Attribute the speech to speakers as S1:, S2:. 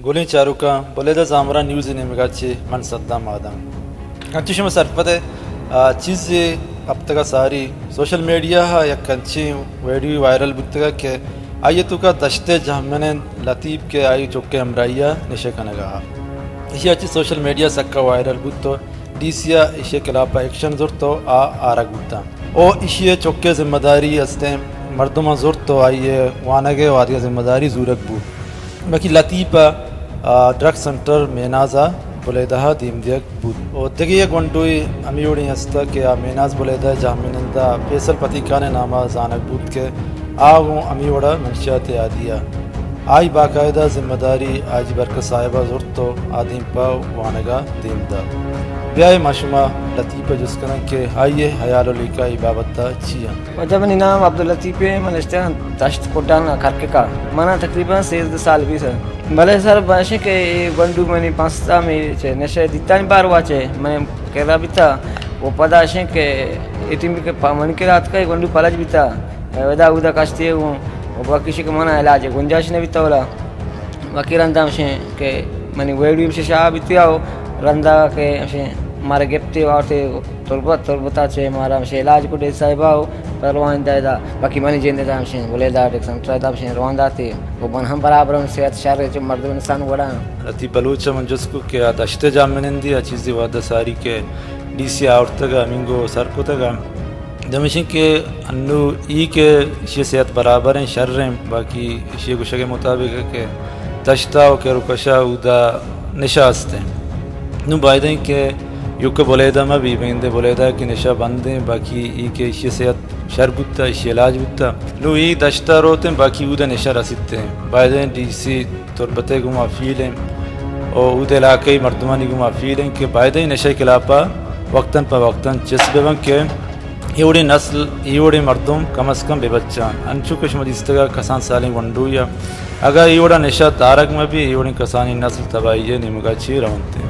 S1: گولین چاروکا بولیدا زامرا news نمیگاچی من Saddam آدم انتشم سرپده چیزی اب تک ساری سوشل میڈیا ها یک کنچی ویڈیو وائرل بودتگا که آیه تو کا دشته جهمن لطیب که آیه چوکه امرائیه نشه کنگا اشیا چی سوشل میڈیا سکا وائرل بود تو دیسیا اشیا کلاپا ایکشن زور تو آرگ بودتا او اشیا چوکه ذمہ داری هستیم مردم زور تو آیه وانگه وادیا ذمہ داری زورک بود باقی لطیبا ڈرگ سنٹر مینازا بولیدہ دیم دیگ بود او دگیه گونڈوی امیوڑی ہستا کہ میناز بولیدہ جامنندا فیصل پتیکان نامہ زانک بود کہ آگوں امیوڑا منشیات آدیا آئی باقاعدہ ذمہ داری آجی برکت صاحبہ زورتو آدیم پا وانگا دیم دا بیائے معشومہ لطیفہ جس کنن کہ آئیے حیال و لیکا عبابتہ چیا
S2: وجہ من نام عبداللطیف من اشتہن تشت کوٹان کرکے کا مانا تقریباً 13 سال بھی سر بھلے سر باشے کہ بندو منی 5 میں چھے نشے دیتانی بار واچے میں کہلا بھی تھا وہ پداشیں کہ اتنی بھی کہ من کے رات کا بندو پلج بھی تھا ودا اودا کاشتے ہوں وہ باقی شے کہ مانا علاج ہے گنجاش نے بھی تھا ولا باقی رندہ شیں کہ منی ویڈیو سے شاہ بھی تھا رندہ کہ ہمارے گپتے وارتے تربتا چھے ہمارا ہمشے علاج کو دے صاحبہ ہو پر روان دائے دا باقی منی جیندے دا ہمشے بولے دا ڈیک سنٹر دا ہمشے روان داتے وہ بن ہم برابر ہم صحت شہر چھے مردم انسان وڑا
S1: رتی بلوچہ من جس کو کہ دشتے جامنن دی چیزی وعدہ ساری کے ڈی سی آورتگا منگو سر کو تگا دمشن کہ انو ای کے اشی صحت برابر ہیں شر ہیں باقی اشی گوشہ کے مطابق ہے کہ دشتا و کہ رکشہ اودا نشاست ہیں نو بائدیں کہ یو کہ بولیدہ میں بھی بیندے بولیدہ کہ نشہ بندیں باقی ای کے اشی صحت شر بودتا اشی علاج بودتا نو ای دشتا روتے ہیں باقی اودا نشہ رسیتے ہیں بائدیں ڈی سی تربتے گو معفیل ہیں اور اودا علاقی مردمانی گو معفیل ہیں کہ بائدیں نشہ کلاپا وقتاً پا وقتاً چسبے بن کہ ایوڑی نسل ایوڑی مردم کم از کم بے بچہ انچو کش مدیستگا کسان سالیں ونڈو یا اگر ایوڑا نشہ تارک میں بھی ایوڑی کسانی نسل تباہی نمگا چی رونتے ہیں